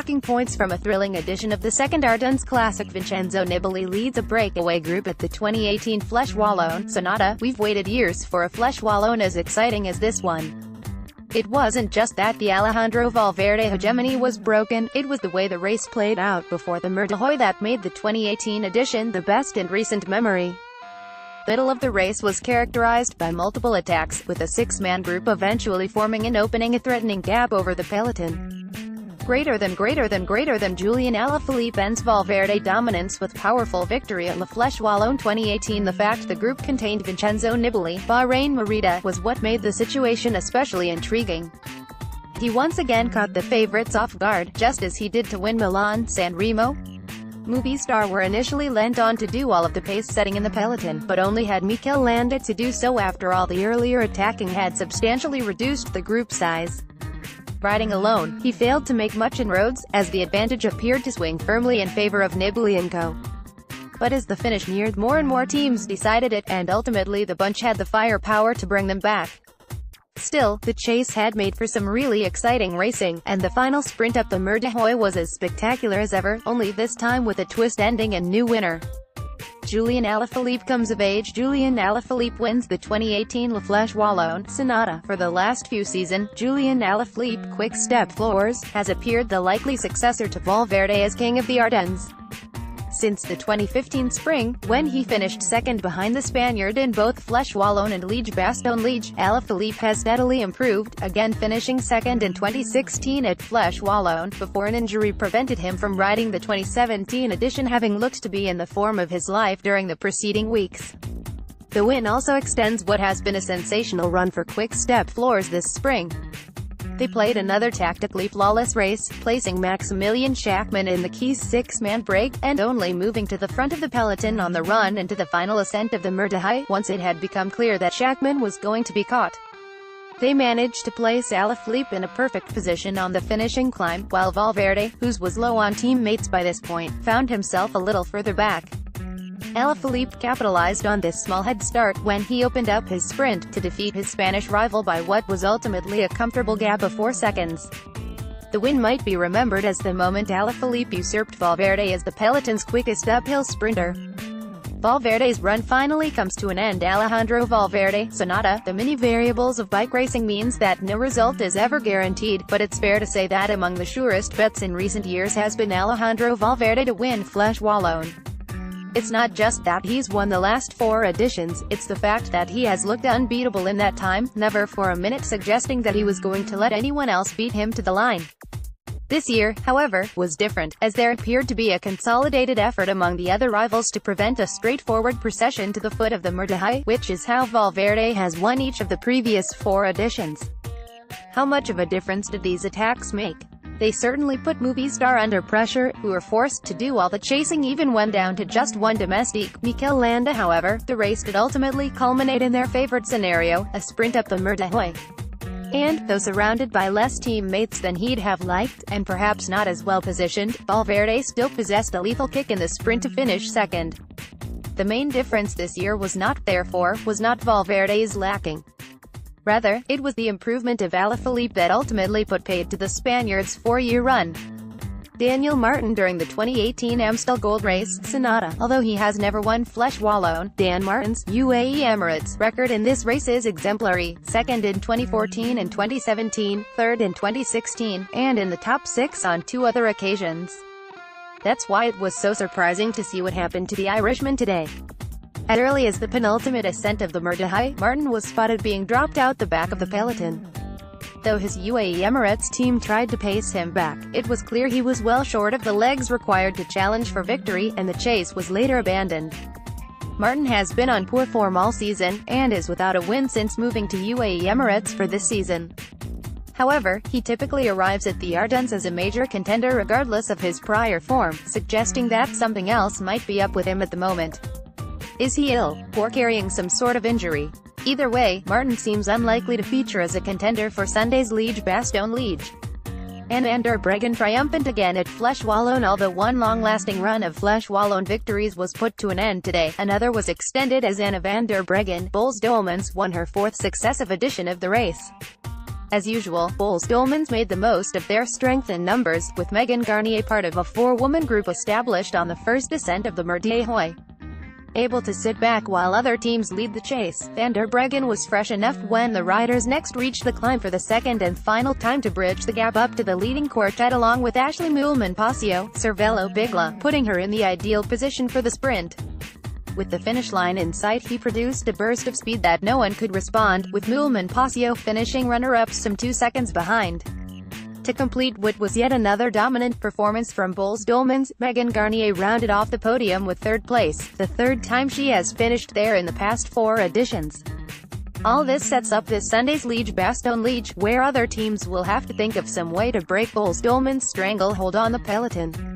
talking points from a thrilling edition of the second Ardennes Classic Vincenzo Nibali leads a breakaway group at the 2018 Flèche Wallonne. Sunada, we've waited years for a Flèche Wallonne as exciting as this one. It wasn't just that the Alejandro Valverde hegemony was broken, it was the way the race played out before the Mur de Huy that made the 2018 edition the best in recent memory. The middle of the race was characterized by multiple attacks, with a six-man group eventually forming and opening a threatening gap over the peloton. Greater than Julian Alaphilippe ends Valverde dominance with powerful victory at La Flèche Wallonne 2018. The fact the group contained Vincenzo Nibali, Bahrain Merida, was what made the situation especially intriguing. He once again caught the favorites off guard, just as he did to win Milan-San Remo. Movistar were initially lent on to do all of the pace-setting in the peloton, but only had Mikel Landa to do so after all the earlier attacking had substantially reduced the group size. Riding alone, he failed to make much inroads, as the advantage appeared to swing firmly in favor of Nibali and co. But as the finish neared, more and more teams decided it, and ultimately the bunch had the firepower to bring them back. Still, the chase had made for some really exciting racing, and the final sprint up the Mur de Huy was as spectacular as ever, only this time with a twist ending and new winner. Julian Alaphilippe comes of age. Julian Alaphilippe wins the 2018 La Flèche Wallonne. Sunada. For the last few seasons, Julian Alaphilippe, Quick Step Floors, has appeared the likely successor to Valverde as king of the Ardennes. Since the 2015 spring, when he finished second behind the Spaniard in both Flèche Wallonne and Liège-Bastogne-Liège, Alaphilippe has steadily improved, again finishing second in 2016 at Flèche Wallonne, before an injury prevented him from riding the 2017 edition, having looked to be in the form of his life during the preceding weeks. The win also extends what has been a sensational run for Quick Step Floors this spring. They played another tactically flawless race, placing Maximilian Schachmann in the key six-man break, and only moving to the front of the peloton on the run into the final ascent of the Mur de Huy, once it had become clear that Schachmann was going to be caught. They managed to place Alaphilippe in a perfect position on the finishing climb, while Valverde, whose was low on teammates by this point, found himself a little further back. Alaphilippe capitalized on this small head start when he opened up his sprint, to defeat his Spanish rival by what was ultimately a comfortable gap of 4 seconds. The win might be remembered as the moment Alaphilippe usurped Valverde as the peloton's quickest uphill sprinter. Valverde's run finally comes to an end. Alejandro Valverde, Sunada. The many variables of bike racing means that no result is ever guaranteed, but it's fair to say that among the surest bets in recent years has been Alejandro Valverde to win Flèche Wallonne. It's not just that he's won the last 4 editions, it's the fact that he has looked unbeatable in that time, never for a minute suggesting that he was going to let anyone else beat him to the line. This year, however, was different, as there appeared to be a consolidated effort among the other rivals to prevent a straightforward procession to the foot of the Mur de Huy, which is how Valverde has won each of the previous 4 editions. How much of a difference did these attacks make? They certainly put Movistar under pressure, who were forced to do all the chasing even when down to just one domestique, Mikel Landa. However, the race did ultimately culminate in their favorite scenario, a sprint up the Mur de Huy. And, though surrounded by less teammates than he'd have liked, and perhaps not as well positioned, Valverde still possessed a lethal kick in the sprint to finish second. The main difference this year was not Valverde's lacking. Rather, it was the improvement of Alaphilippe that ultimately put paid to the Spaniard's 4-year run. Daniel Martin during the 2018 Amstel Gold Race. Sunada. Although he has never won Flèche Wallonne, Dan Martin's UAE Emirates record in this race is exemplary: second in 2014 and 2017, third in 2016, and in the top 6 on 2 other occasions. That's why it was so surprising to see what happened to the Irishman today. As early as the penultimate ascent of the Mur de Huy, Martin was spotted being dropped out the back of the peloton. Though his UAE Emirates team tried to pace him back, it was clear he was well short of the legs required to challenge for victory, and the chase was later abandoned. Martin has been on poor form all season, and is without a win since moving to UAE Emirates for this season. However, he typically arrives at the Ardennes as a major contender regardless of his prior form, suggesting that something else might be up with him at the moment. Is he ill, or carrying some sort of injury? Either way, Martin seems unlikely to feature as a contender for Sunday's Liège-Bastogne-Liège. And Van der Breggen triumphant again at Flèche Wallonne. Although one long-lasting run of Flèche Wallonne victories was put to an end today, another was extended as Anna van der Breggen, Boels Dolmans, won her 4th successive edition of the race. As usual, Boels Dolmans made the most of their strength in numbers, with Megan Garnier part of a four-woman group established on the first descent of the Mur de Huy. Able to sit back while other teams lead the chase, Van der Breggen was fresh enough when the riders next reached the climb for the second and final time to bridge the gap up to the leading quartet along with Ashley Moolman-Pasio, Cervelo Bigla, putting her in the ideal position for the sprint. With the finish line in sight, he produced a burst of speed that no one could respond, with Moolman-Pasio finishing runner-up some 2 seconds behind. To complete what was yet another dominant performance from Boels Dolmans, Megan Garnier rounded off the podium with third place, the third time she has finished there in the past 4 editions. All this sets up this Sunday's Liège-Bastogne Liège, where other teams will have to think of some way to break Boels Dolmans' stranglehold on the peloton.